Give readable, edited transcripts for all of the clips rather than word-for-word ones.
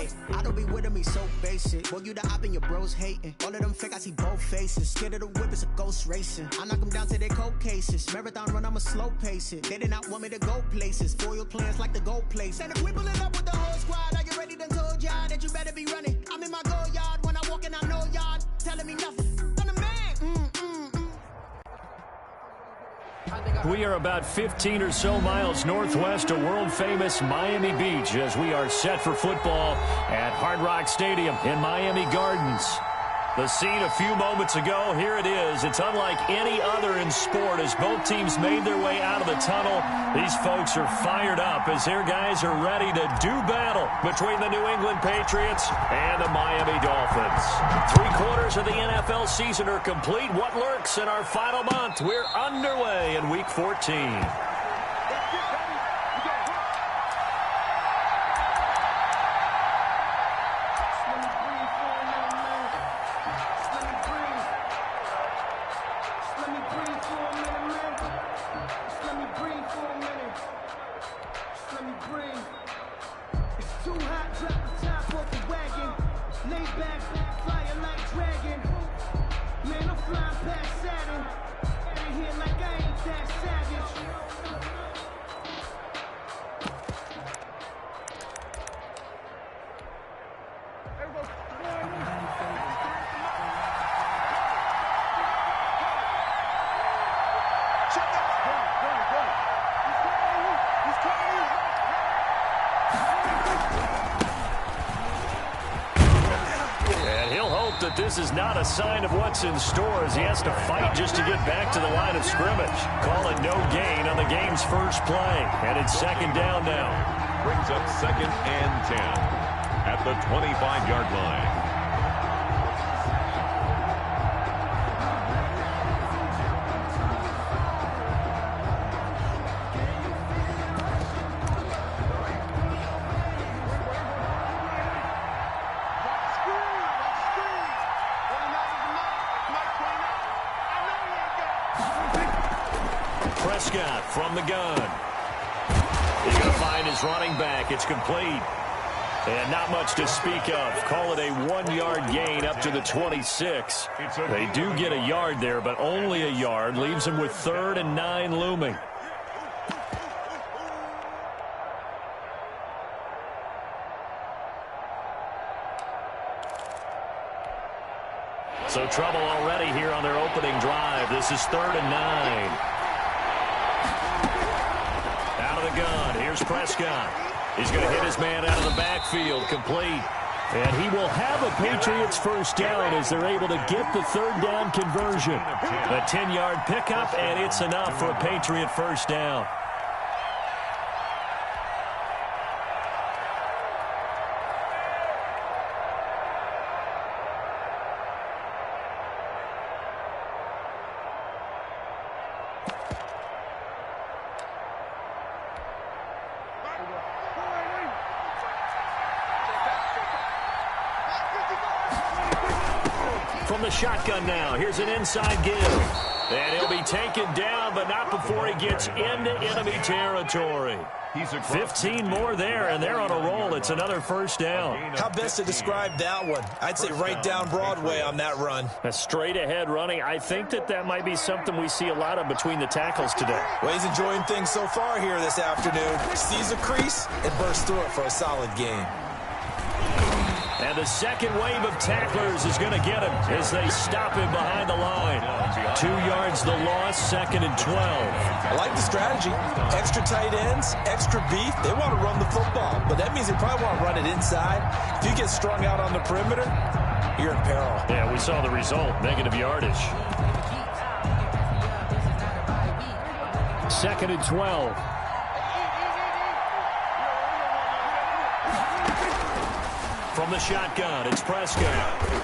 Hey, I don't be with him, he's so basic. Boy, you the op and your bros hating. All of them fake, I see both faces. Scared of the whip, it's a ghost racing. I knock them down to their cold cases. Marathon run, I'ma slow pace it. They did not want me to go places. Foil plans like the gold place. And if we pulling up with the whole squad, are you ready to told y'all that you better be running? I'm in my go yard. When I walk in, I know y'all telling me nothing. I'm the man. We are about 15 or so miles northwest of world-famous Miami Beach as we are set for football at Hard Rock Stadium in Miami Gardens. The scene a few moments ago, here it is. It's unlike any other in sport as both teams made their way out of the tunnel. These folks are fired up as their guys are ready to do battle between the New England Patriots and the Miami Dolphins. 3/4 of the NFL season are complete. What lurks in our final month? We're underway in Week 14. That this is not a sign of what's in store as he has to fight just to get back to the line of scrimmage. Call it no gain on the game's first play. And it's second down now. Brings up 2nd and 10 at the 25-yard line. Prescott from the gun. He's going to find his running back. It's complete. And not much to speak of. Call it a 1-yard gain up to the 26. They do get a yard there, but only a yard. Leaves them with 3rd and 9 looming. So trouble already here on their opening drive. This is 3rd and 9. The gun. Here's Prescott. He's going to hit his man out of the backfield. Complete. And he will have a Patriots first down as they're able to get the 3rd down conversion. A 10-yard pickup, and it's enough for a Patriot first down. From the shotgun now, here's an inside give. And he'll be taken down, but not before he gets into enemy territory. 15 more there, and they're on a roll. It's another first down. How best to describe that one? I'd say right down Broadway on that run. A straight-ahead running. I think that might be something we see a lot of between the tackles today. Well, he's enjoying things so far here this afternoon. Sees a crease and bursts through it for a solid gain. And the second wave of tacklers is going to get him as they stop him behind the line. 2 yards the loss, 2nd and 12. I like the strategy. Extra tight ends, extra beef. They want to run the football, but that means they probably want to run it inside. If you get strung out on the perimeter, you're in peril. Yeah, we saw the result, negative yardage. 2nd and 12. From the shotgun, it's Prescott.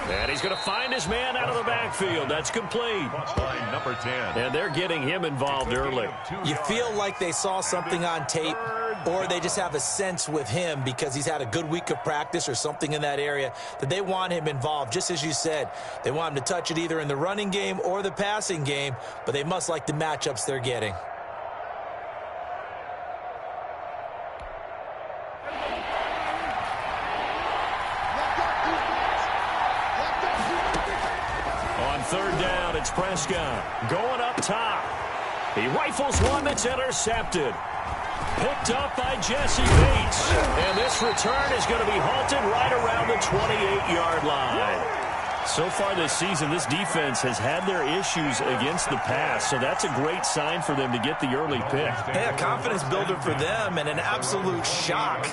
And he's going to find his man out of the backfield. That's complete. Number 10. And they're getting him involved early. You feel like they saw something on tape, or they just have a sense with him because he's had a good week of practice or something in that area that they want him involved. Just as you said, they want him to touch it either in the running game or the passing game, but they must like the matchups they're getting. third down. It's Prescott going up top. He rifles one that's intercepted. Picked up by Jesse Bates. And this return is going to be halted right around the 28-yard line. So far this season, this defense has had their issues against the pass, so that's a great sign for them to get the early pick. Hey, a confidence builder for them and an absolute shock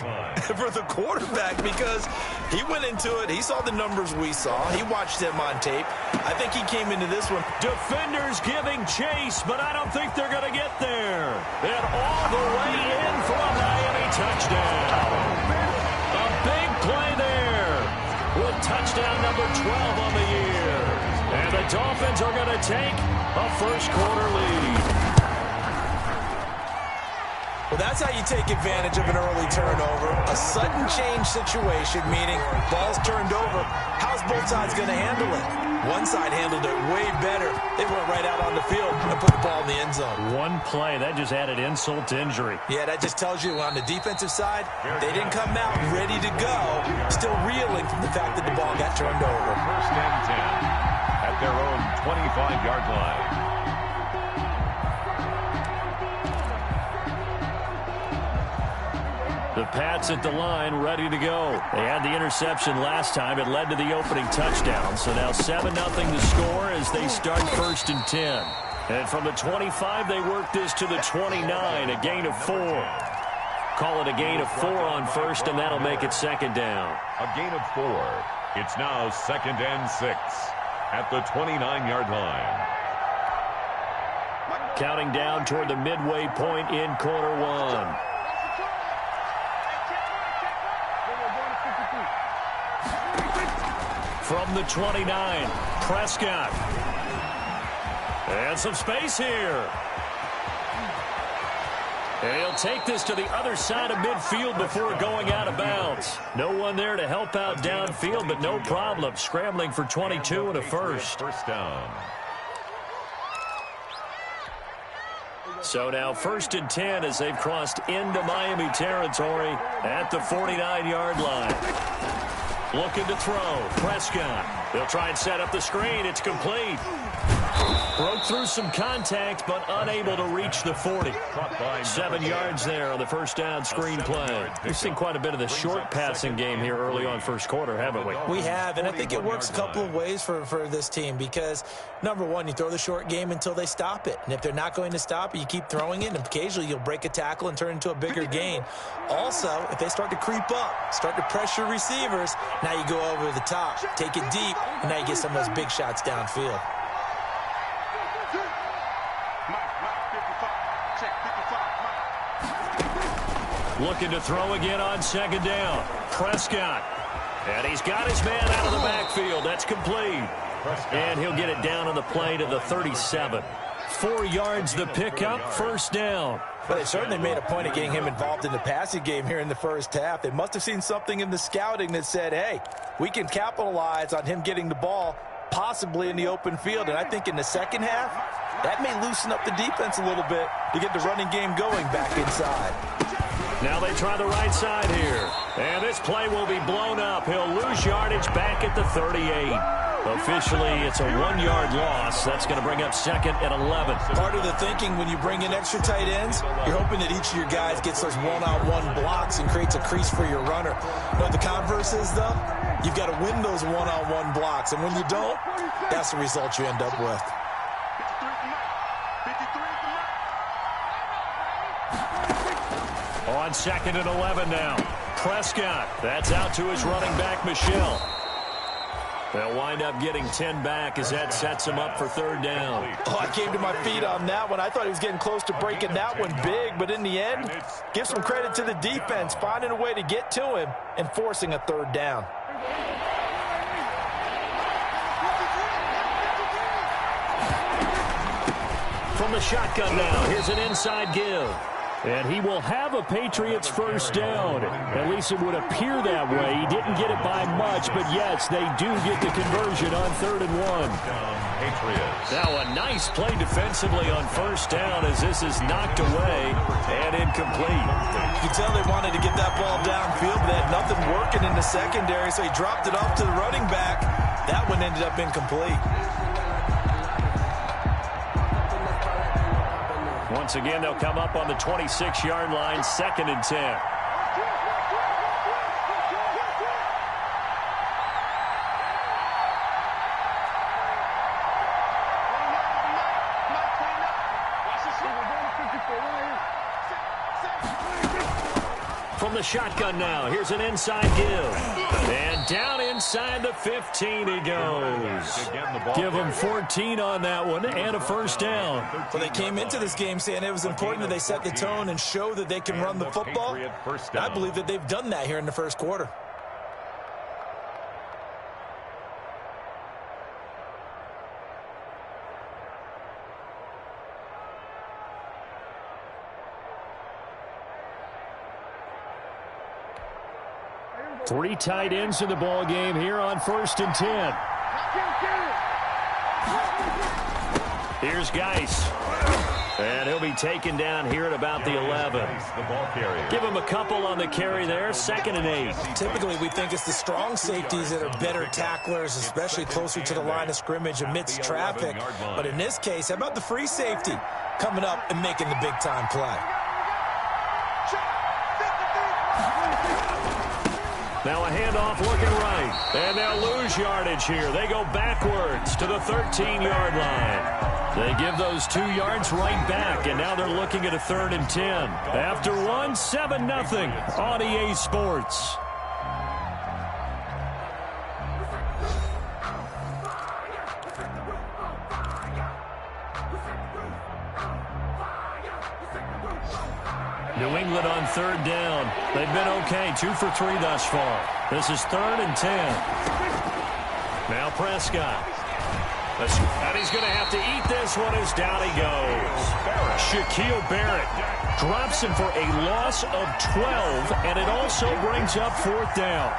for the quarterback because he went into it. He saw the numbers we saw. He watched them on tape. I think he came into this one. Defenders giving chase, but I don't think they're going to get there. And all the way in for a Miami touchdown. A big play there. With touchdown number 12 on the year. And the Dolphins are going to take a first-quarter lead. Well, that's how you take advantage of an early turnover. A sudden change situation, meaning ball's turned over. How's both sides going to handle it? One side handled it way better. They went right out on the field and put the ball in the end zone. One play, that just added insult to injury. Yeah, that just tells you on the defensive side, they didn't come out ready to go, still reeling from the fact that the ball got turned over. First and 10 at their own 25-yard line. The Pats at the line, ready to go. They had the interception last time. It led to the opening touchdown. So now 7-0 the score as they start first and 10. And from the 25, they work this to the 29, a gain of 4. Call it a gain of 4 on first, and that'll make it second down. A gain of 4. It's now second and 6 at the 29-yard line. Counting down toward the midway point in quarter one. From the 29, Prescott. And some space here. And he'll take this to the other side of midfield before going out of bounds. No one there to help out downfield, but no problem. Scrambling for 22 and a first. First down. So now first and 10 as they've crossed into Miami territory at the 49-yard line. Looking to throw. Prescott. They'll try and set up the screen. It's complete. Broke through some contact, but unable to reach the 40. 7 yards there on the first down screen play. We've seen quite a bit of the short passing game here early on first quarter, haven't we? We have, and I think it works a couple of ways for this team because, number one, you throw the short game until they stop it. And if they're not going to stop it, you keep throwing it, and occasionally you'll break a tackle and turn into a bigger gain. Also, if they start to creep up, start to pressure receivers, now you go over the top, take it deep, and now you get some of those big shots downfield. Looking to throw again on second down. Prescott. And he's got his man out of the backfield. That's complete. And he'll get it down on the play to the 37. 4 yards the pickup, first down. But they certainly made a point of getting him involved in the passing game here in the first half. They must have seen something in the scouting that said, hey, we can capitalize on him getting the ball possibly in the open field. And I think in the second half, that may loosen up the defense a little bit to get the running game going back inside. Now they try the right side here. And this play will be blown up. He'll lose yardage back at the 38. Officially, it's a 1-yard loss. That's going to bring up second and 11. Part of the thinking when you bring in extra tight ends, you're hoping that each of your guys gets those one-on-one blocks and creates a crease for your runner. You know what the converse is, though? You've got to win those one-on-one blocks. And when you don't, that's the result you end up with. On second and 11 now. Prescott. That's out to his running back, Michel. They'll wind up getting 10 back as that sets him up for third down. Oh, I came to my feet on that one. I thought he was getting close to breaking that one big, but in the end, give some credit to the defense, finding a way to get to him and forcing a third down. From the shotgun now, here's an inside give. And he will have a Patriots first down. At least it would appear that way. He didn't get it by much, but yes, they do get the conversion on 3rd and 1. Patriots. Now a nice play defensively on first down as this is knocked away and incomplete. You can tell they wanted to get that ball downfield, but they had nothing working in the secondary, so he dropped it off to the running back. That one ended up incomplete. Once again, they'll come up on the 26-yard line, 2nd and 10. From the shotgun now, here's an inside give. And down inside the 15 he goes. Give him 14 on that one and a first down. Well, they came into this game saying it was important that they set the tone and show that they can run the football. I believe that they've done that here in the first quarter. Three tight ends in the ball game here on 1st and 10. Here's Geis. And he'll be taken down here at about the 11. Give him a couple on the carry there, 2nd and 8. Typically, we think it's the strong safeties that are better tacklers, especially closer to the line of scrimmage amidst traffic. But in this case, how about the free safety coming up and making the big-time play? Now a handoff looking right. And they'll lose yardage here. They go backwards to the 13-yard line. They give those 2 yards right back, and now they're looking at a 3rd and 10. After one, 7-0 on EA Sports. New England on 3rd down. They've been okay, 2 for 3 thus far. This is 3rd and 10. Now Prescott. And he's going to have to eat this one as down he goes. Shaquille Barrett drops him for a loss of 12, and it also brings up 4th down.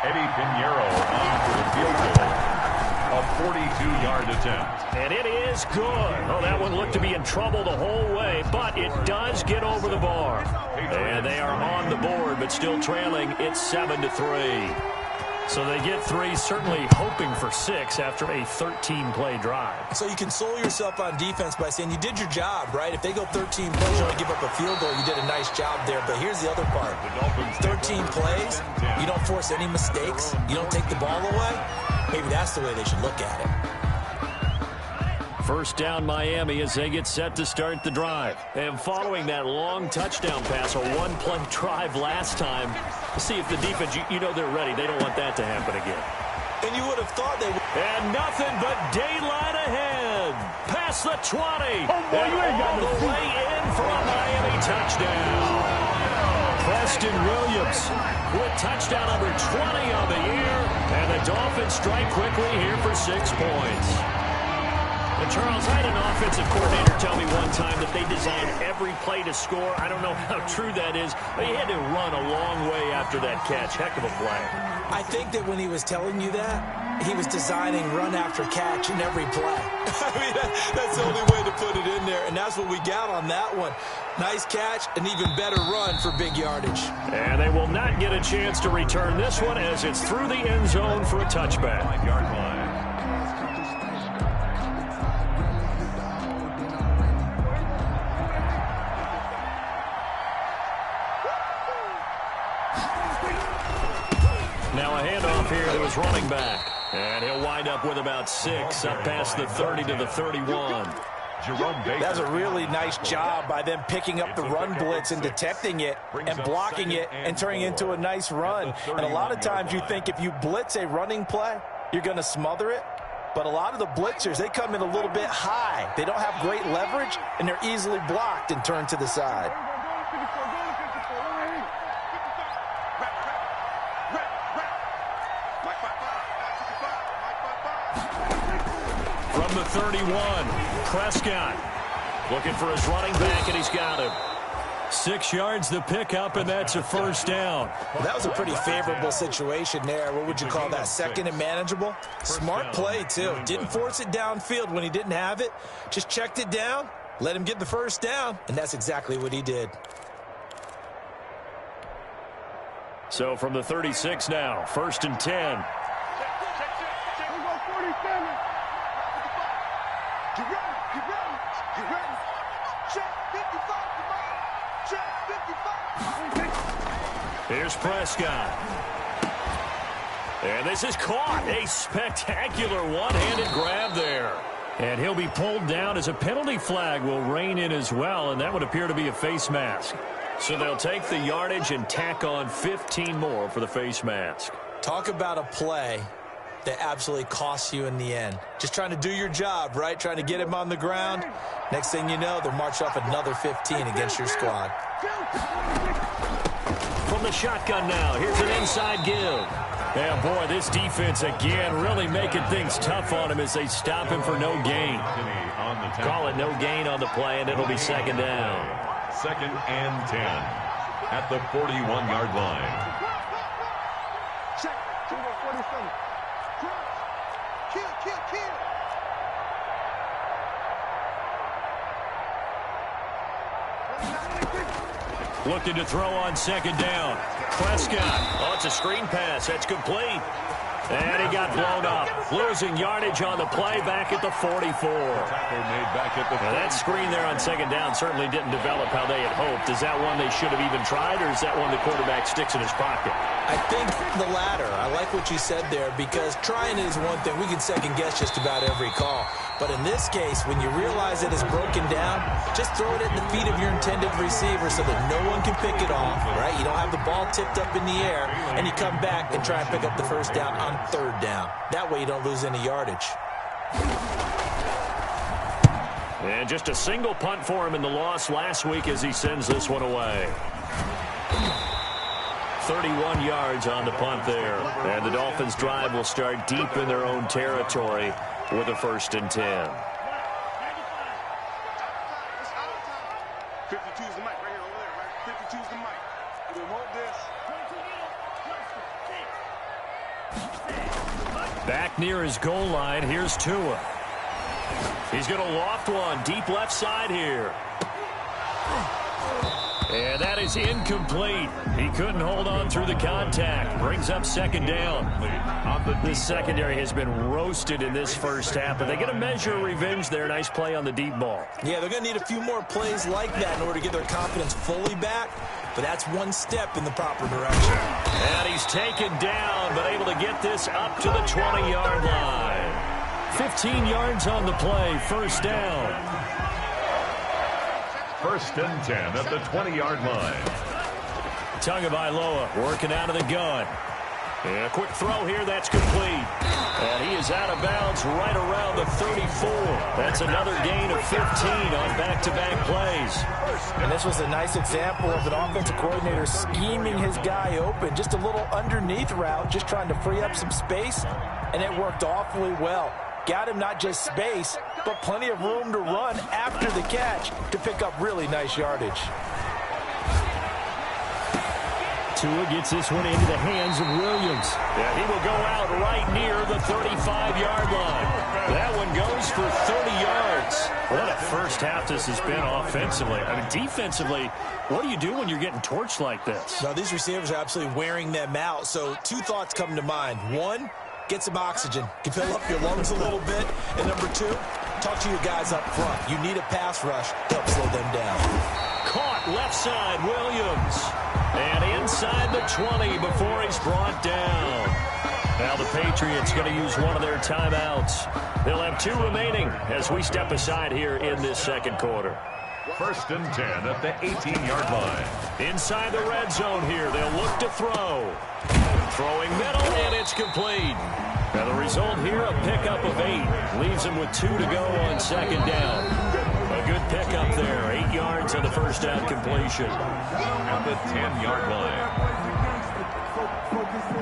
Eddie Pinheiro on for the field goal. A 42-yard attempt. And it is good. Oh, that one looked to be in trouble the whole way, but it does get over the bar. And they are on the board, but still trailing. It's 7-3. So they get 3, certainly hoping for 6 after a 13-play drive. So you console yourself on defense by saying you did your job, right? If they go 13 plays, you only give up a field goal, you did a nice job there. But here's the other part. 13 plays, you don't force any mistakes, you don't take the ball away. Maybe that's the way they should look at it. First down Miami as they get set to start the drive. And following that long touchdown pass, a one-play drive last time, see if the defense, you know they're ready. They don't want that to happen again. And you would have thought they would. And nothing but daylight ahead. Past the 20. Oh, boy, you ain't got all the way in for a Miami touchdown. Preston Williams with touchdown number 20 on the year. And the Dolphins strike quickly here for 6 points. And Charles, I had an offensive coordinator tell me one time that they designed every play to score. I don't know how true that is, but he had to run a long way after that catch. Heck of a play. I think that when he was telling you that, he was designing run after catch in every play. I mean, that's the only way to put it in there, and that's what we got on that one. Nice catch, an even better run for big yardage. And they will not get a chance to return this one as it's through the end zone for a touchback. 5-yard line. Now a handoff here to his running back. And he'll wind up with about 6 up past the 30 to the 31. That's a really nice job by them picking up the run blitz and detecting it and blocking it and turning it into a nice run. And a lot of times you think if you blitz a running play, you're going to smother it. But a lot of the blitzers, they come in a little bit high. They don't have great leverage, and they're easily blocked and turned to the side. From the 31, Prescott looking for his running back, and he's got him. 6 yards the pickup, and that's a first down. Well, that was a pretty favorable situation there. What would you call that, 2nd and manageable? Smart play, too. Didn't force it downfield when he didn't have it. Just checked it down, let him get the first down, and that's exactly what he did. So from the 36 now, 1st and 10. Here's Prescott. And this is caught. A spectacular one-handed grab there. And he'll be pulled down as a penalty flag will rein in as well, and that would appear to be a face mask. So they'll take the yardage and tack on 15 more for the face mask. Talk about a play that absolutely costs you in the end. Just trying to do your job, right? Trying to get him on the ground. Next thing you know, they'll march off another 15 against your squad. From the shotgun now, here's an inside give. Yeah, boy, this defense again really making things tough on him as they stop him for no gain. Call it no gain on the play, and it'll be second down. 2nd and 10 at the 41-yard line. Check. 47. Kill. Looking to throw on second down. Prescott. Oh, it's a screen pass. That's complete. And he got blown up. Losing yardage on the play back at the 44. Now that screen there on second down certainly didn't develop how they had hoped. Is that one they should have even tried, or is that one the quarterback sticks in his pocket? I think the latter. I like what you said there, because trying it is one thing. We can second guess just about every call. But in this case, when you realize it is broken down, just throw it at the feet of your intended receiver so that no one can pick it off, right? You don't have the ball tipped up in the air, and you come back and try and pick up the first down on third down. That way you don't lose any yardage. And just a single punt for him in the loss last week as he sends this one away. 31 yards on the punt there. And the Dolphins' drive will start deep in their own territory with a 1st and 10. 52's the mic right here over there, right? 52's the mic. We want this. Back near his goal line, here's Tua. He's going to loft one deep left side here. And that is incomplete. He couldn't hold on through the contact. Brings up second down. This secondary has been roasted in this first half, but they're going to measure revenge there. Nice play on the deep ball. Yeah, they're going to need a few more plays like that in order to get their confidence fully back, but that's one step in the proper direction. And he's taken down, but able to get this up to the 20-yard line. 15 yards on the play, 1st down. 1st and 10 at the 20-yard line. Tagovailoa working out of the gun. And a quick throw here, that's complete. And he is out of bounds right around the 34. That's another gain of 15 on back-to-back plays. And this was a nice example of an offensive coordinator scheming his guy open. Just a little underneath route, just trying to free up some space, and it worked awfully well. Got him not just space, but plenty of room to run after the catch to pick up really nice yardage. Tua gets this one into the hands of Williams. Yeah, he will go out right near the 35-yard line. That one goes for 30 yards. What a first half this has been offensively. I mean, defensively, what do you do when you're getting torched like this? Now, these receivers are absolutely wearing them out. So 2 thoughts come to mind. 1, get some oxygen. You can fill up your lungs a little bit. And number 2, talk to your guys up front. You need a pass rush to help slow them down. Caught left side, Williams. And inside the 20 before he's brought down. Now the Patriots going to use one of their timeouts. They'll have 2 remaining as we step aside here in this second quarter. 1st and 10 at the 18-yard line. Inside the red zone here, they'll look to throw. Throwing middle, and it's complete. Now the result here, a pickup of 8. Leaves him with 2 to go on second down. A good pickup there. 8 yards on the first down completion. At the 10-yard line.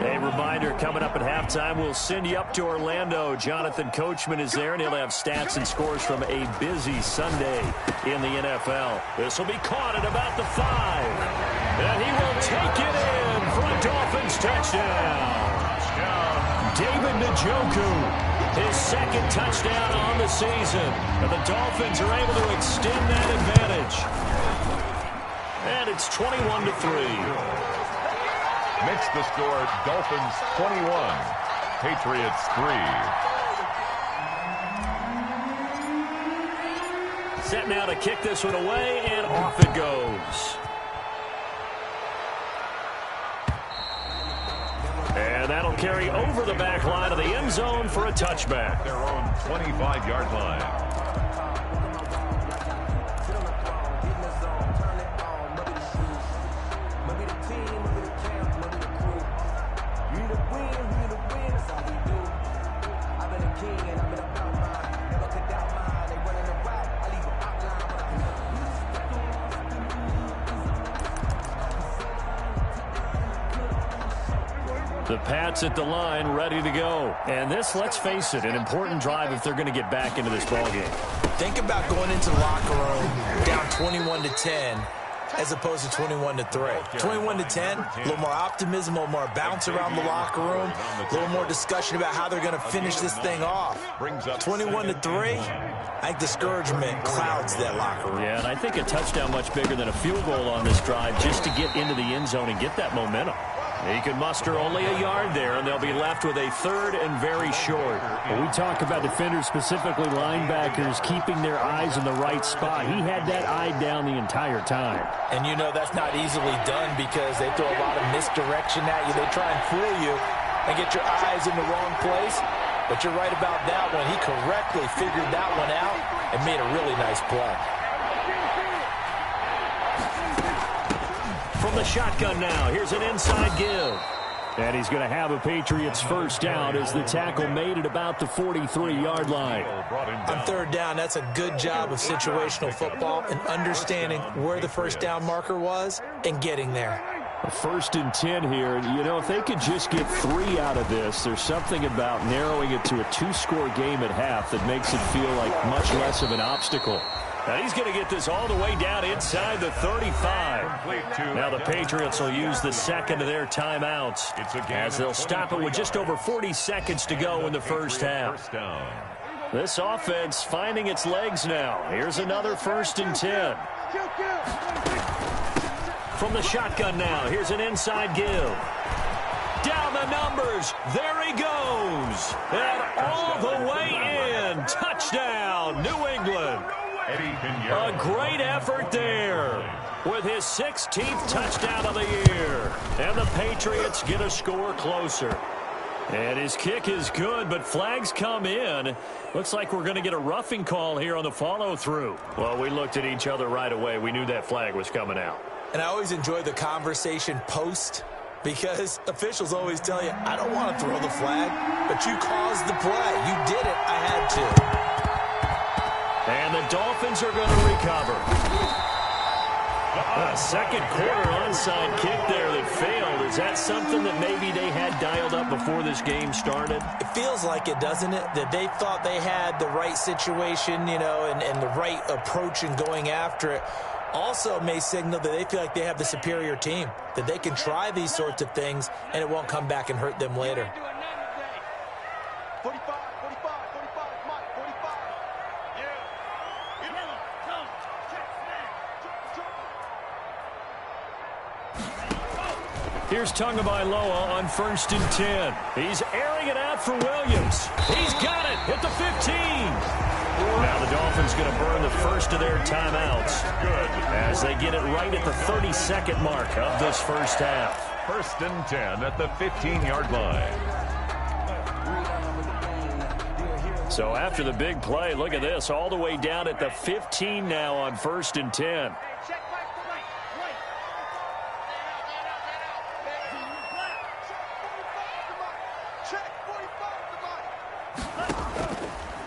A reminder, coming up at halftime, we'll send you up to Orlando. Jonathan Coachman is there, and he'll have stats and scores from a busy Sunday in the NFL. This will be caught at about the 5. And he will take it in for a Dolphins touchdown. David Njoku, his 2nd touchdown on the season. And the Dolphins are able to extend that advantage. And it's 21-3. Makes the score Dolphins 21, Patriots 3. Set now to kick this one away, and off it goes. That'll carry over the back line of the end zone for a touchback. Their own 25-yard line. The Pats at the line, ready to go. And this, let's face it, an important drive if they're going to get back into this ballgame. Think about going into the locker room down 21-10 as opposed to 21-3. 21-10, a little more optimism, a little more bounce around the locker room, a little more discussion about how they're going to finish this thing off. 21-3, I think discouragement clouds that locker room. Yeah, and I think a touchdown much bigger than a field goal on this drive just to get into the end zone and get that momentum. He can muster only a yard there, and they'll be left with a third and very short. When we talk about defenders, specifically linebackers, keeping their eyes in the right spot, he had that eye down the entire time. And you know that's not easily done because they throw a lot of misdirection at you. They try and fool you and get your eyes in the wrong place. But you're right about that one. He correctly figured that one out and made a really nice play. From the shotgun now, here's an inside give. And he's going to have a Patriots first down as the tackle made at about the 43-yard line. On third down, that's a good job of situational football and understanding where the first down marker was and getting there. A 1st and 10 here. You know, if they could just get 3 out of this, there's something about narrowing it to a 2-score game at half that makes it feel like much less of an obstacle. Now he's going to get this all the way down inside the 35. Now the Patriots will use the second of their timeouts as they'll stop it with just over 40 seconds to go in the first half. This offense finding its legs now. Here's another 1st and 10. From the shotgun now, here's an inside give. Down the numbers. There he goes. And all the way in. Touchdown, New England. A great effort there with his 16th touchdown of the year. And the Patriots get a score closer. And his kick is good, but flags come in. Looks like we're going to get a roughing call here on the follow-through. Well, we looked at each other right away. We knew that flag was coming out. And I always enjoy the conversation post because officials always tell you, I don't want to throw the flag, but you caused the play. You did it. I had to. And the Dolphins are going to recover. A second quarter onside kick there that failed. Is that something that maybe they had dialed up before this game started? It feels like it, doesn't it? That they thought they had the right situation, you know, and the right approach in going after it. Also may signal that they feel like they have the superior team, that they can try these sorts of things and it won't come back and hurt them later. 45, 45, 45, Mike, 45. Yeah. Here's Tagovailoa on 1st and 10. He's airing it out for Williams. He's got it at the 15. Now the Dolphins going to burn the first of their timeouts as they get it right at the 32nd mark of this first half. 1st and 10 at the 15-yard line. So after the big play, look at this, all the way down at the 15 now on 1st and 10.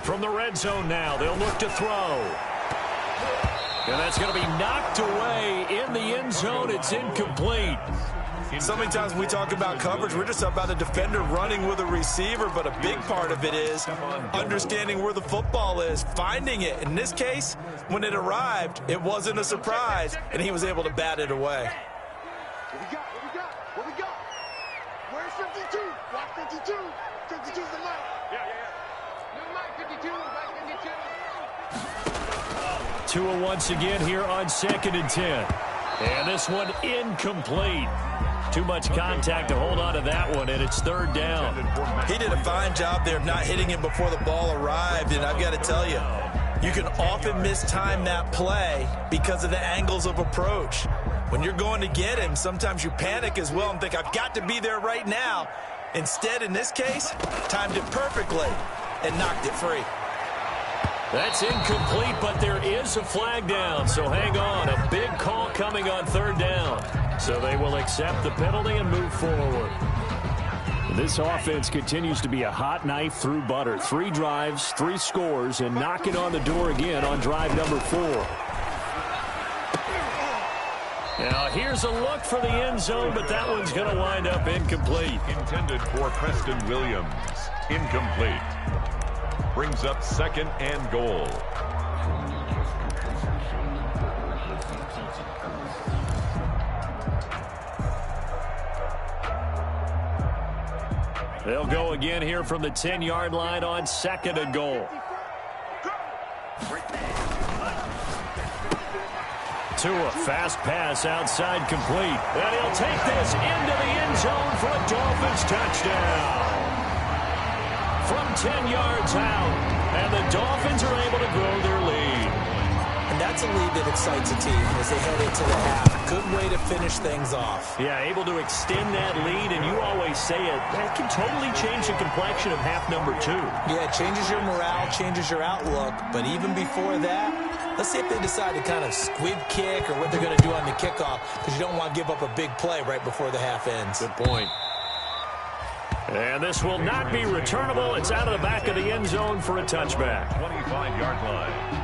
From the red zone now, they'll look to throw. And that's going to be knocked away in the end zone. It's incomplete. So many times when we talk about coverage, we're just about a defender running with a receiver, but a big part of it is understanding where the football is, finding it. In this case, when it arrived, it wasn't a surprise, and he was able to bat it away. What we got? What we got? What we got? Where's 52? Watch 52. 52's the Mike. Yeah. New Mike 52. Mike 52. Tua once again here on 2nd and 10. And this one incomplete. Too much contact to hold on to that one, and it's 3rd down. He did a fine job there of not hitting him before the ball arrived, and I've got to tell you, you can often mistime that play because of the angles of approach. When you're going to get him, sometimes you panic as well and think, I've got to be there right now. Instead, in this case, timed it perfectly and knocked it free. That's incomplete, but there is a flag down, so hang on. A big call coming on third down. So they will accept the penalty and move forward. This offense continues to be a hot knife through butter. 3 drives, 3 scores, and knocking on the door again on drive number 4. Now here's a look for the end zone, but that one's going to wind up incomplete. Intended for Preston Williams. Incomplete. Brings up 2nd and goal. They'll go again here from the 10-yard line on 2nd and goal. Tua, fast pass outside complete. And he'll take this into the end zone for a Dolphins touchdown. From 10 yards out, and the Dolphins are able to grow their lead. And that's a lead that excites a team as they head into the half. Good way to finish things off. Yeah, able to extend that lead, and you always say it can totally change the complexion of half number 2. Yeah, it changes your morale, changes your outlook, but even before that, let's see if they decide to kind of squib kick or what they're going to do on the kickoff, because you don't want to give up a big play right before the half ends. Good point. And this will not be returnable. It's out of the back of the end zone for a touchback. 25-yard line.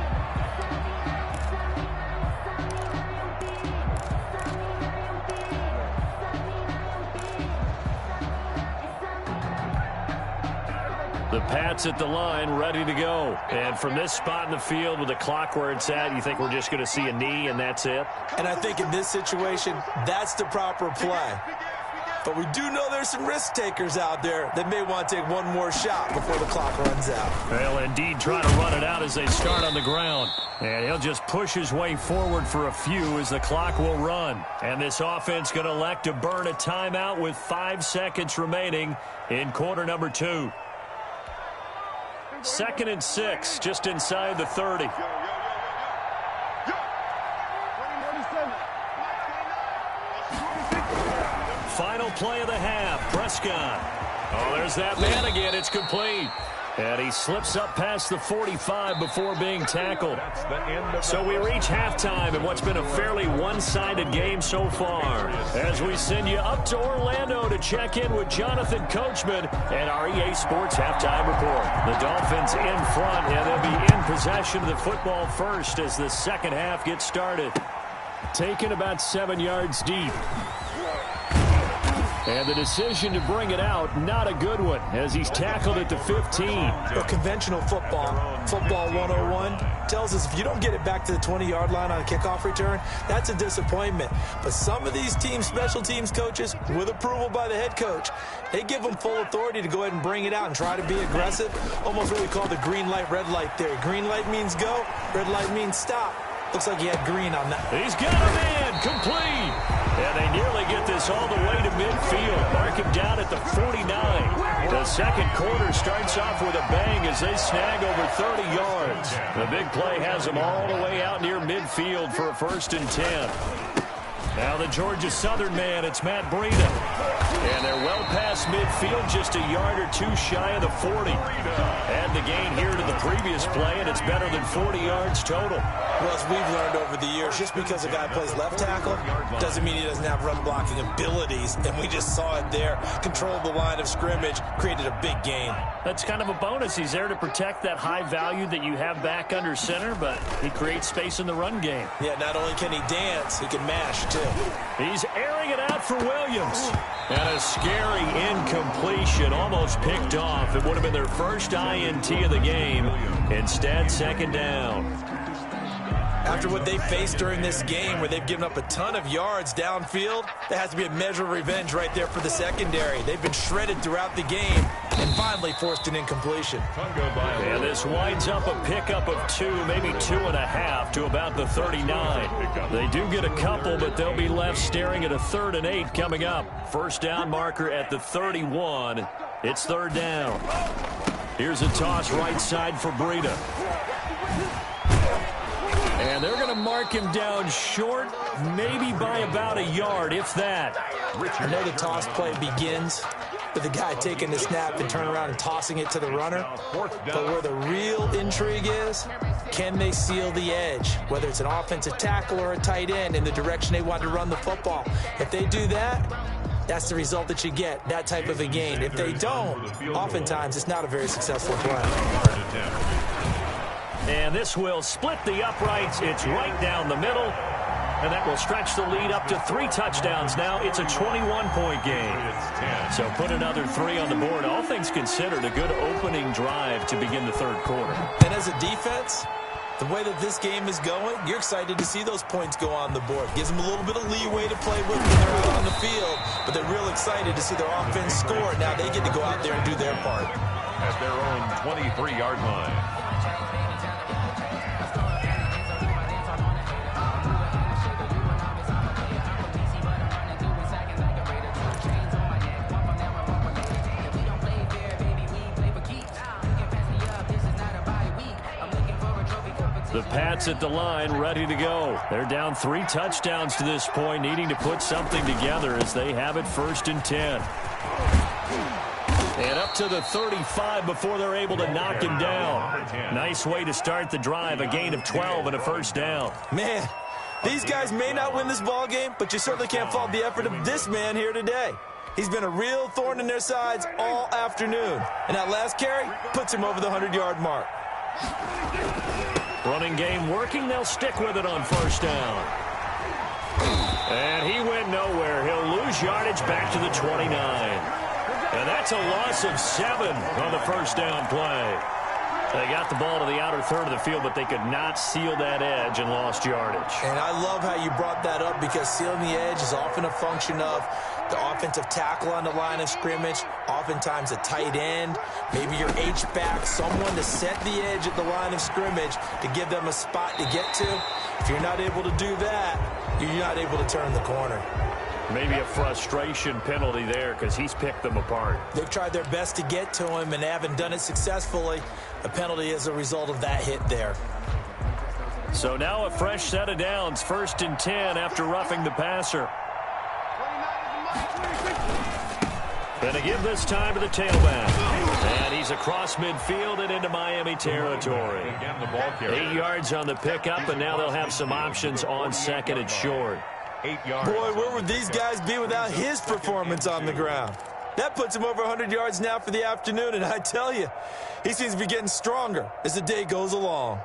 The Pats at the line, ready to go. And from this spot in the field with the clock where it's at, you think we're just going to see a knee and that's it? And I think in this situation, that's the proper play. But we do know there's some risk takers out there that may want to take one more shot before the clock runs out. They'll indeed try to run it out as they start on the ground. And he'll just push his way forward for a few as the clock will run. And this offense going to elect to burn a timeout with 5 seconds remaining in quarter number 2. 2nd and 6, just inside the 30. Final play of the half, Prescott. Oh, there's that man again. It's complete. And he slips up past the 45 before being tackled. So we reach halftime in what's been a fairly one-sided game so far. As we send you up to Orlando to check in with Jonathan Coachman and our EA Sports Halftime Report. The Dolphins in front, and they'll be in possession of the football first as the second half gets started. Taken about 7 yards deep. And the decision to bring it out, not a good one, as he's tackled at the 15. Well, conventional football 101, tells us if you don't get it back to the 20-yard line on a kickoff return, that's a disappointment. But some of these team special teams coaches, with approval by the head coach, they give them full authority to go ahead and bring it out and try to be aggressive, almost what we call the green light, red light theory. Green light means go, red light means stop. Looks like he had green on that. He's got a man, complete. And they nearly get this all the way to midfield. Mark him down at the 49. The second quarter starts off with a bang as they snag over 30 yards. The big play has them all the way out near midfield for a 1st and 10. Now the Georgia Southern man, it's Matt Breida. And they're well past midfield, just a yard or 2 shy of the 40. Add the gain here to the previous play, and it's better than 40 yards total. Well, as we've learned over the years, just because a guy plays left tackle doesn't mean he doesn't have run blocking abilities. And we just saw it there. Controlled the line of scrimmage, created a big gain. That's kind of a bonus. He's there to protect that high value that you have back under center, but he creates space in the run game. Yeah, not only can he dance, he can mash, too. He's airing it out for Williams. And a scary incompletion, almost picked off. It would have been their first INT of the game. Instead, 2nd down. After what they faced during this game where they've given up a ton of yards downfield, there has to be a measure of revenge right there for the secondary. They've been shredded throughout the game and finally forced an incompletion. And this winds up a pickup of 2, maybe 2.5 to about the 39. They do get a couple, but they'll be left staring at a 3rd and 8 coming up. First down marker at the 31. It's 3rd down. Here's a toss right side for Breida. And they're going to mark him down short, maybe by about a yard, if that. I know the toss play begins with the guy taking the snap and turning around and tossing it to the runner. But where the real intrigue is, can they seal the edge, whether it's an offensive tackle or a tight end, in the direction they want to run the football? If they do that, that's the result that you get, that type of a gain. If they don't, oftentimes it's not a very successful play. And this will split the uprights. It's right down the middle. And that will stretch the lead up to 3 touchdowns now. It's a 21-point game. So put another 3 on the board. All things considered, a good opening drive to begin the third quarter. And as a defense, the way that this game is going, you're excited to see those points go on the board. Gives them a little bit of leeway to play with when they're out on the field, but they're real excited to see their offense score. Now they get to go out there and do their part. At their own 23-yard line. The Pats at the line, ready to go. They're down 3 touchdowns to this point, needing to put something together as they have it 1st and 10. And up to the 35 before they're able to knock him down. Nice way to start the drive, a gain of 12 and a 1st down. Man, these guys may not win this ball game, but you certainly can't fault the effort of this man here today. He's been a real thorn in their sides all afternoon. And that last carry puts him over the 100-yard mark. Running game working. They'll stick with it on 1st down. And he went nowhere. He'll lose yardage back to the 29. And that's a loss of 7 on the 1st down play. They got the ball to the outer third of the field, but they could not seal that edge and lost yardage. And I love how you brought that up, because sealing the edge is often a function of the offensive tackle on the line of scrimmage, oftentimes a tight end, maybe your H-back, someone to set the edge at the line of scrimmage to give them a spot to get to. If you're not able to do that, you're not able to turn the corner. Maybe a frustration penalty there because he's picked them apart. They've tried their best to get to him and haven't done it successfully. A penalty as a result of that hit there. So now a fresh set of downs, 1st and 10 after roughing the passer. Going to give this time to the tailback. And he's across midfield and into Miami territory. 8 yards on the pickup, and now they'll have some options on 2nd and short. 8 yards. Boy, where would these guys be without his performance on the ground? That puts him over 100 yards now for the afternoon, and I tell you, he seems to be getting stronger as the day goes along.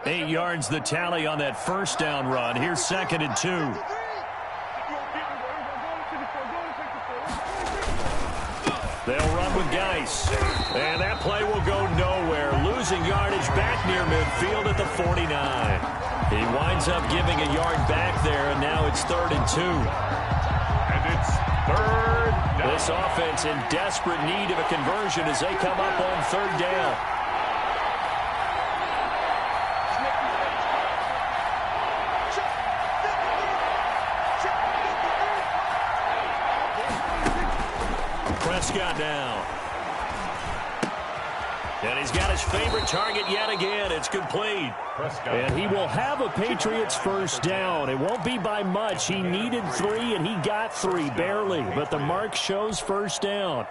Eight yards the tally on that 1st down run. Here's 2nd and 2. They'll run with Geis. And that play will go nowhere. Losing yardage back near midfield at the 49. He winds up giving a yard back there, and now it's 3rd and 2. And it's 3rd down. This offense in desperate need of a conversion as they come up on 3rd down. Prescott down. And he's got his favorite target yet again. It's complete. And he will have a Patriots 1st down. It won't be by much. He needed 3, and he got 3, barely. But the mark shows 1st down.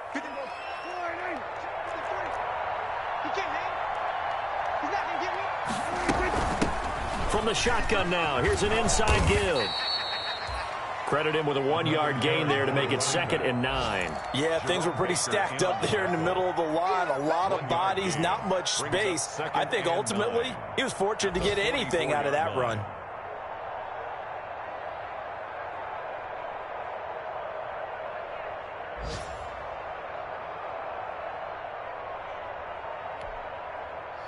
From the shotgun now, here's an inside give. Credit him with a 1-yard gain there to make it 2nd and 9. Yeah, things were pretty stacked up there in the middle of the line. A lot of bodies, not much space. I think ultimately he was fortunate to get anything out of that run.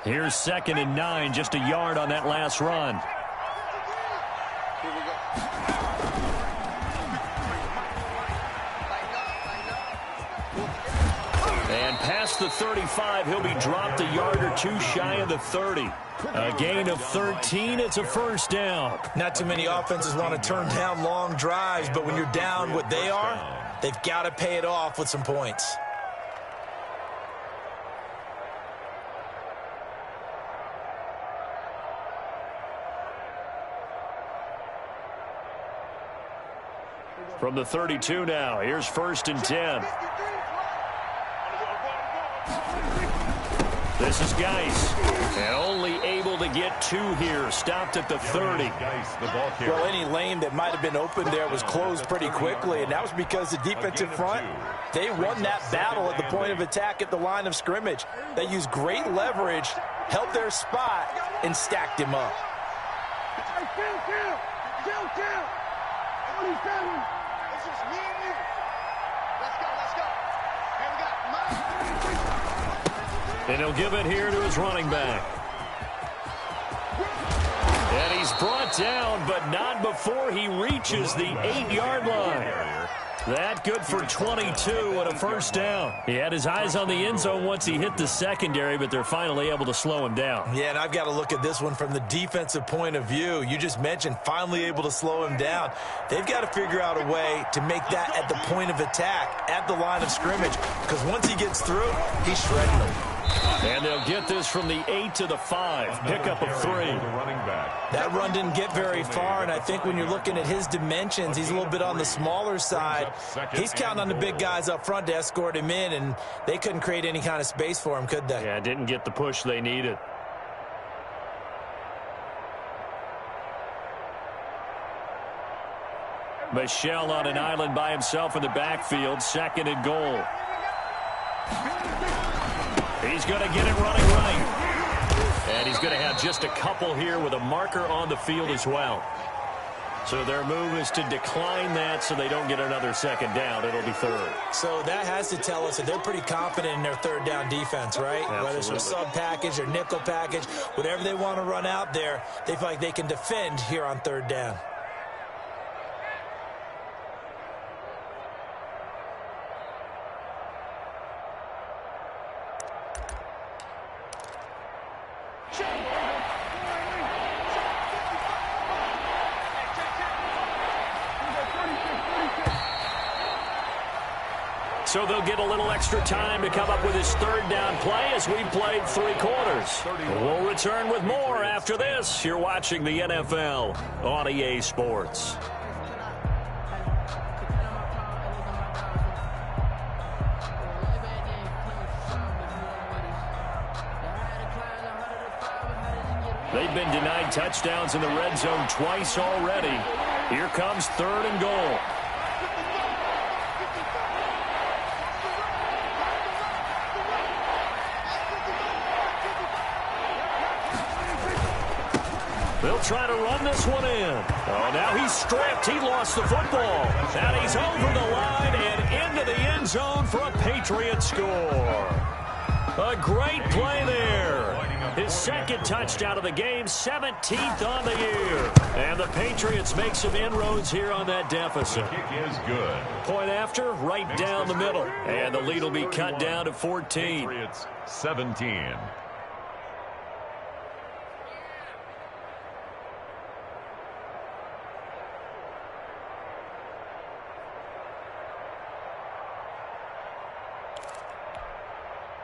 Here's 2nd and 9, just a yard on that last run. And past the 35, he'll be dropped a yard or 2 shy of the 30. A gain of 13, it's a 1st down. Not too many offenses want to turn down long drives, but when you're down what they are, they've got to pay it off with some points. From the 32 now, here's 1st and 10. This is Geis, and only able to get 2 here. Stopped at the 30. Well, any lane that might have been open there was closed pretty quickly, and that was because the defensive front, they won that battle at the point of attack at the line of scrimmage. They used great leverage, held their spot, and stacked him up. It's just me and you. Let's go, let's go. Here we go. And he'll give it here to his running back. And he's brought down, but not before he reaches the 8-yard line. That good for 22 and a 1st down. He had his eyes on the end zone once he hit the secondary, but they're finally able to slow him down. Yeah, and I've got to look at this one from the defensive point of view. You just mentioned finally able to slow him down. They've got to figure out a way to make that at the point of attack, at the line of scrimmage, because once he gets through, he's shredding them. And they'll get this from the 8 to the 5. Pickup of 3. That run didn't get very far, and I think when you're looking at his dimensions, he's a little bit on the smaller side. He's counting on the big guys up front to escort him in, and they couldn't create any kind of space for him, could they? Yeah, didn't get the push they needed. Michelle on an island by himself in the backfield. 2nd and goal. He's going to get it running right. And he's going to have just a couple here with a marker on the field as well. So their move is to decline that so they don't get another 2nd down. It'll be 3rd. So that has to tell us that they're pretty confident in their 3rd down defense, right? Absolutely. Whether it's a sub package or nickel package, whatever they want to run out there, they feel like they can defend here on 3rd down. So they'll get a little extra time to come up with his 3rd down play as we played 3 quarters. We'll return with more after this. You're watching the NFL on EA Sports. They've been denied touchdowns in the red zone twice already. Here comes 3rd and goal. They'll try to run this one in. Oh, now he's stripped. He lost the football. And he's over the line and into the end zone for a Patriot score. A great play there. His 2nd touchdown of the game, 17th on the year. And the Patriots make some inroads here on that deficit. The kick is good. Point after, right down the middle. And the lead will be cut down to 14. Patriots 17.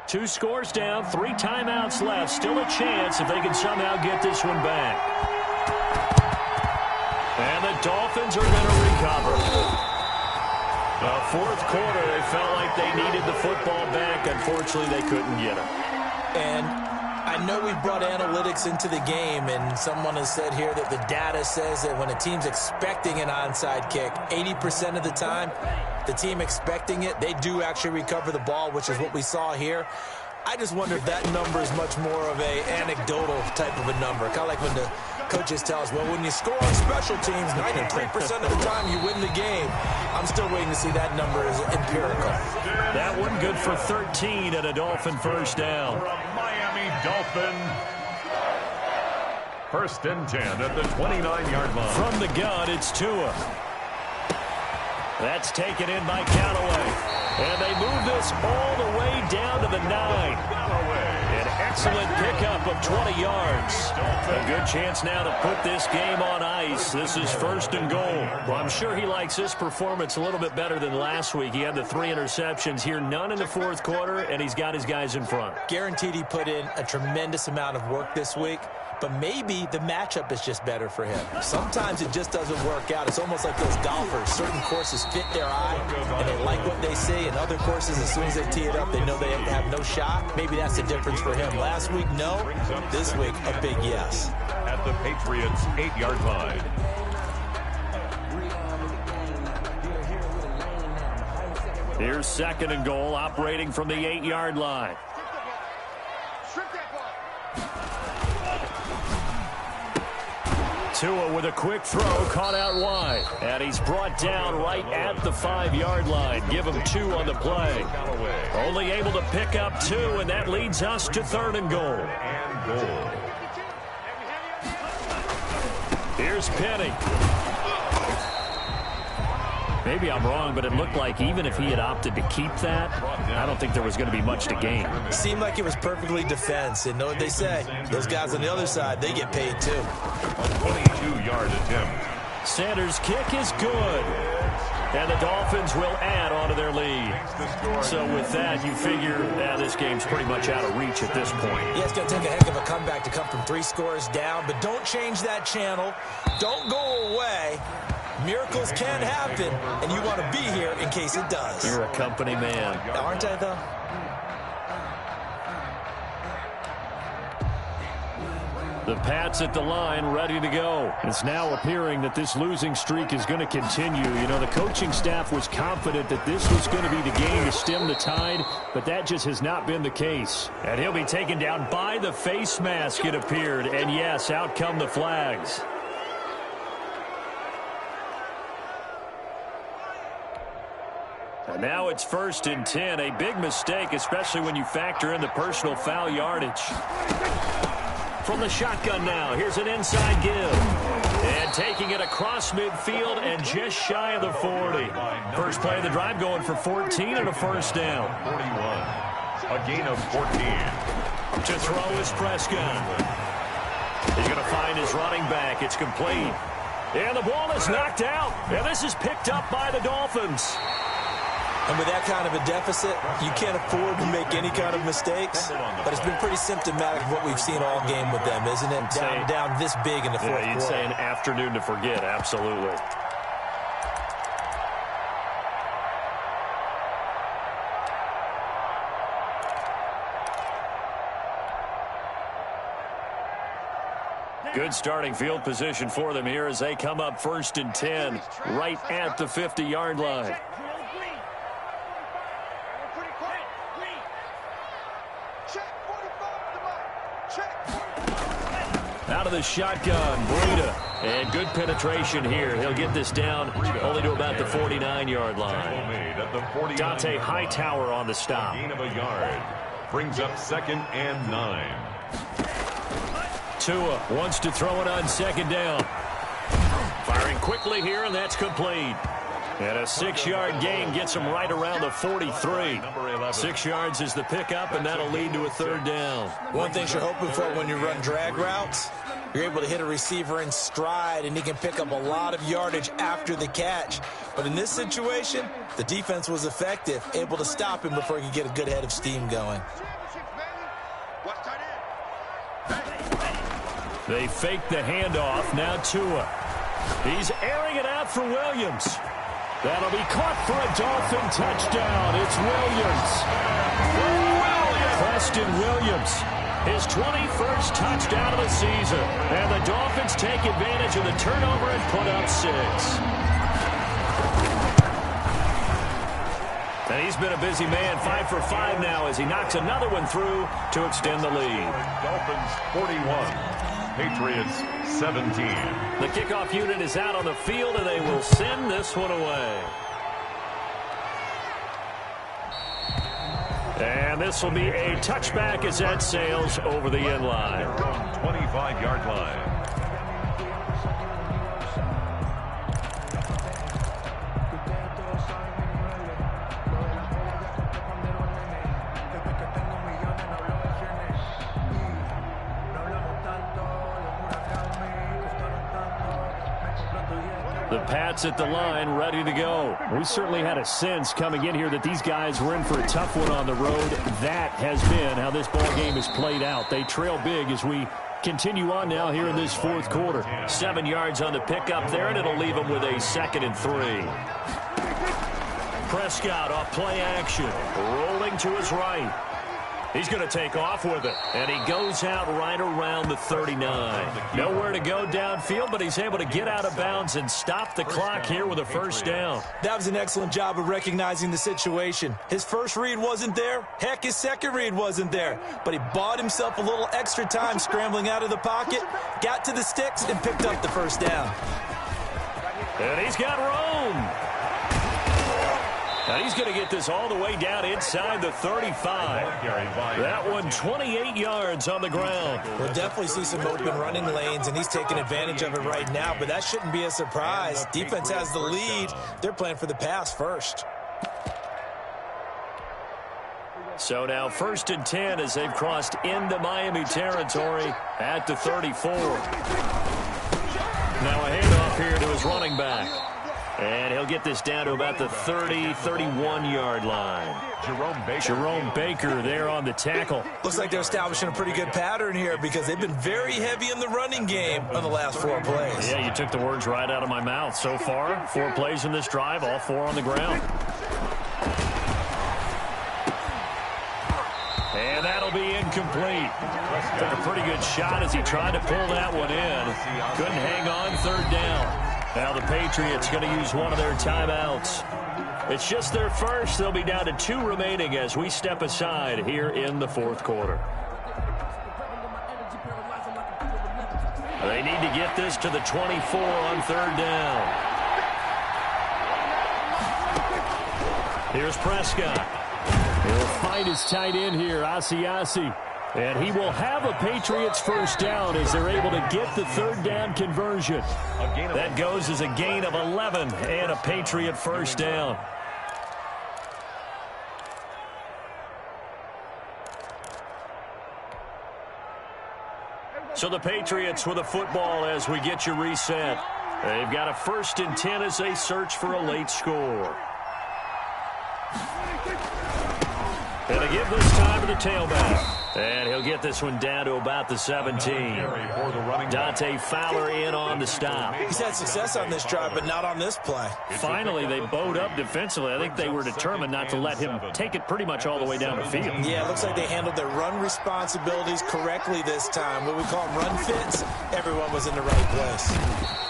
Two scores down, 3 timeouts left. Still a chance if they can somehow get this one back. And the Dolphins are going to recover. The 4th quarter, they felt like they needed the football back. Unfortunately, they couldn't get it. And I know we brought analytics into the game, and someone has said here that the data says that when a team's expecting an onside kick, 80% of the time, the team expecting it, they do actually recover the ball, which is what we saw here. I just wonder if that number is much more of a anecdotal type of a number. Kind of like when the coaches tell us, well, when you score on special teams, 93% of the time you win the game. I'm still waiting to see that number as empirical. That one good for 13 and a Dolphin 1st down. For a Miami Dolphin. 1st and 10 at the 29-yard line. From the gun, it's Tua. That's taken in by Callaway. And they move this all the way down to the 9. An excellent pickup of 20 yards. A good chance now to put this game on ice. This is 1st and goal. Well, I'm sure he likes this performance a little bit better than last week. He had the 3 interceptions here, none in the 4th quarter, and he's got his guys in front. Guaranteed he put in a tremendous amount of work this week. but maybe the matchup is just better for him. Sometimes it just doesn't work out. It's almost like those golfers. Certain courses fit their eye, and they like what they see, and other courses, as soon as they tee it up, they know they have no shot. Maybe that's the difference for him. Last week, no. This week, a big yes. At the Patriots' 8-yard line. Here's 2nd and goal, operating from the 8-yard line. Tua with a quick throw, caught out wide. And he's brought down right at the 5-yard line. Give him 2 on the play. Only able to pick up 2, and that leads us to 3rd and goal. Here's Penny. Maybe I'm wrong, but it looked like even if he had opted to keep that, I don't think there was going to be much to gain. Seemed like it was perfectly defense. And know what they say? Those guys on the other side, they get paid too. A 22-yard attempt. Sanders' kick is good. And the Dolphins will add on to their lead. So with that, you figure this game's pretty much out of reach at this point. Yeah, it's going to take a heck of a comeback to come from 3 scores down, but don't change that channel. Don't go away. Miracles can happen, and you want to be here in case it does. You're a company man. Aren't I, though? The Pats at the line, ready to go. It's now appearing that this losing streak is going to continue. You know, the coaching staff was confident that this was going to be the game to stem the tide, but that just has not been the case. And he'll be taken down by the face mask, it appeared. And yes, out come the flags. And now it's 1st and 10. A big mistake, especially when you factor in the personal foul yardage. From the shotgun now, here's an inside give. And taking it across midfield and just shy of the 40. First play of the drive going for 14 and a first down. 41. A gain of 14. To throw is Prescott. He's going to find his running back. It's complete. And the ball is knocked out. And this is picked up by the Dolphins. And with that kind of a deficit, you can't afford to make any kind of mistakes. But it's been pretty symptomatic of what we've seen all game with them, isn't it? Down this big in the fourth quarter. You'd say an afternoon to forget, absolutely. Good starting field position for them here as they come up 1st and 10, right at the 50-yard line. Out of the shotgun, Breida. And good penetration here. He'll get this down only to about the 49-yard line. Dante Hightower on the stop. Gain of a yard. Brings up 2nd and 9. Tua wants to throw it on 2nd down. Firing quickly here, and that's complete. And a 6-yard gain gets him right around the 43. 6 yards is the pickup, and that'll lead to a 3rd down. One thing you're hoping for when you run drag routes, you're able to hit a receiver in stride, and he can pick up a lot of yardage after the catch. But in this situation, the defense was effective, able to stop him before he could get a good head of steam going. They fake the handoff. Now Tua. He's airing it out for Williams. That'll be caught for a Dolphin touchdown. It's Williams. Preston Williams. His 21st touchdown of the season. And the Dolphins take advantage of the turnover and put up 6. And he's been a busy man, 5 for 5 now as he knocks another one through to extend the lead. Dolphins 41. Patriots 17. The kickoff unit is out on the field, and they will send this one away. And this will be a touchback as that sails over the end line. 25-yard line. The Pats at the line, ready to go. We certainly had a sense coming in here that these guys were in for a tough one on the road. That has been how this ball game has played out. They trail big as we continue on now here in this fourth quarter. 7 yards on the pickup there, and it'll leave him with a 2nd and 3. Prescott off play action, rolling to his right. He's going to take off with it, and he goes out right around the 39. Nowhere to go downfield, but he's able to get out of bounds and stop the clock here with a first down. That was an excellent job of recognizing the situation. His first read wasn't there. Heck, his second read wasn't there. But he bought himself a little extra time scrambling out of the pocket, got to the sticks, and picked up the first down. And he's got room. Now he's going to get this all the way down inside the 35. That one 28 yards on the ground. We'll definitely see some open running lanes, and he's taking advantage of it right now, but that shouldn't be a surprise. Defense has the lead. They're playing for the pass first. So now 1st and 10 as they've crossed into Miami territory at the 34. Now a handoff here to his running back. And he'll get this down to about the 30-31-yard line. Jerome Baker there on the tackle. Looks like they're establishing a pretty good pattern here because they've been very heavy in the running game on the last 4 plays. Yeah, you took the words right out of my mouth. So far, 4 plays in this drive, all 4 on the ground. And that'll be incomplete. Took a pretty good shot as he tried to pull that one in. Couldn't hang on, 3rd down. Now the Patriots going to use one of their timeouts. It's just their first. They'll be down to 2 remaining as we step aside here in the 4th quarter. They need to get this to the 24 on 3rd down. Here's Prescott. He'll find his tight end here, Asiasi. And he will have a Patriots first down as they're able to get the 3rd down conversion. That goes as a gain of 11 and a Patriot first down. So the Patriots with a football as we get you reset. They've got a 1st and 10 as they search for a late score. And to give this time to the tailback. And he'll get this one down to about the 17. Dante Fowler in on the stop. He's had success on this drive, but not on this play. Finally, they bowed up defensively. I think they were determined not to let him take it pretty much all the way down the field. Yeah, it looks like they handled their run responsibilities correctly this time. What we call run fits, everyone was in the right place.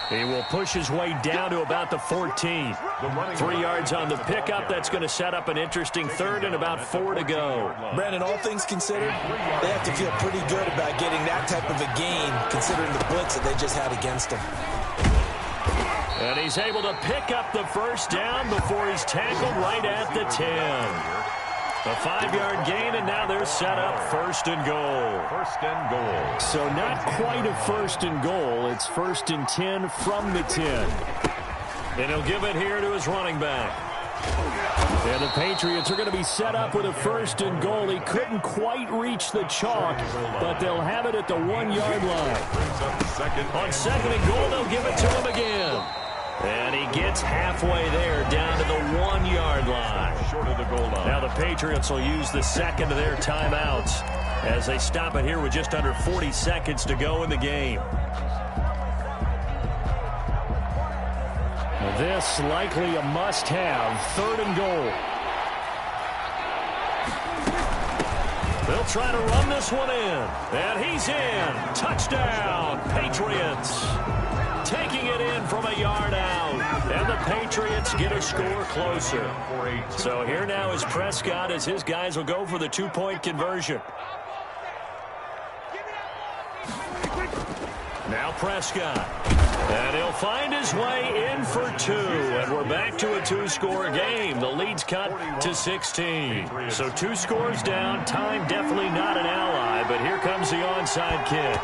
He will push his way down to about the 14. 3 yards on the pickup. That's going to set up an interesting 3rd and about 4 to go. Brandon, all things considered, they have to feel pretty good about getting that type of a gain, considering the blitz that they just had against them. And he's able to pick up the first down before he's tackled right at the 10. A 5-yard gain, and now they're set up 1st and goal. 1st and goal. So not quite a 1st and goal. It's 1st and 10 from the 10. And he'll give it here to his running back. And the Patriots are going to be set up with a 1st and goal. He couldn't quite reach the chalk, but they'll have it at the 1-yard line. On 2nd and goal, they'll give it to him again. And he gets halfway there, down to the 1-yard line. Short of the goal line. Now the Patriots will use the 2nd of their timeouts as they stop it here with just under 40 seconds to go in the game. This likely a must-have, 3rd and goal. They'll try to run this one in. And he's in. Touchdown, Patriots. Taking it in from a yard out. And the Patriots get a score closer. So here now is Prescott as his guys will go for the 2-point conversion. Now Prescott. And he'll find his way in for 2. And we're back to a 2-score game. The lead's cut to 16. So 2 scores down. Time definitely not an ally. But here comes the onside kick.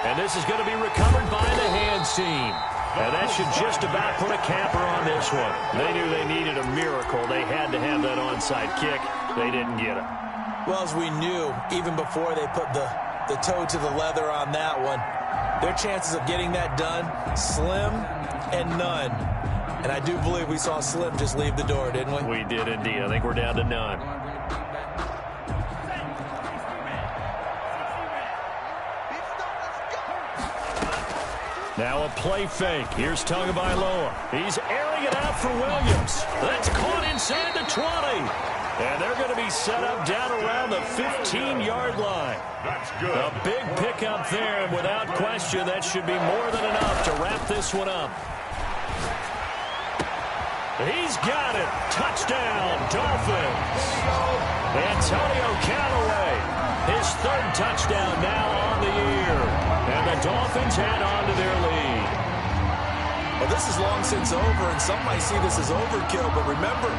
And this is going to be recovered by the hands team. And that should just about put a capper on this one. They knew they needed a miracle. They had to have that onside kick. They didn't get it. Well, as we knew, even before they put the toe to the leather on that one, their chances of getting that done, slim and none. And I do believe we saw Slim just leave the door, didn't we? We did indeed. I think we're down to none. Now a play fake. Here's Tagovailoa. He's airing it out for Williams. That's caught inside the 20. And they're going to be set up down around the 15-yard line. That's good. A big pickup there, and without question, that should be more than enough to wrap this one up. He's got it. Touchdown, Dolphins. Antonio Callaway, his third touchdown now on the year. And the Dolphins head on to their lead. Well, this is long since over, and some might see this as overkill, but remember,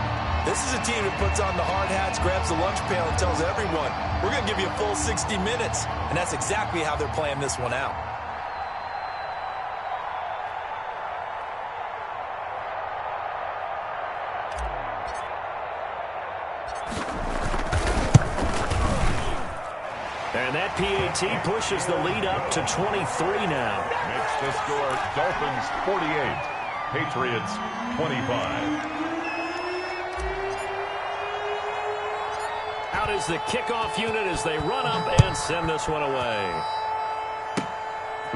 this is a team that puts on the hard hats, grabs the lunch pail, and tells everyone, we're going to give you a full 60 minutes. And that's exactly how they're playing this one out. And that PAT pushes the lead up to 23 now. Makes the score Dolphins 48, Patriots 25. Out is the kickoff unit as they run up and send this one away.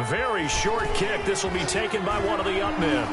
Very short kick. This will be taken by one of the up men.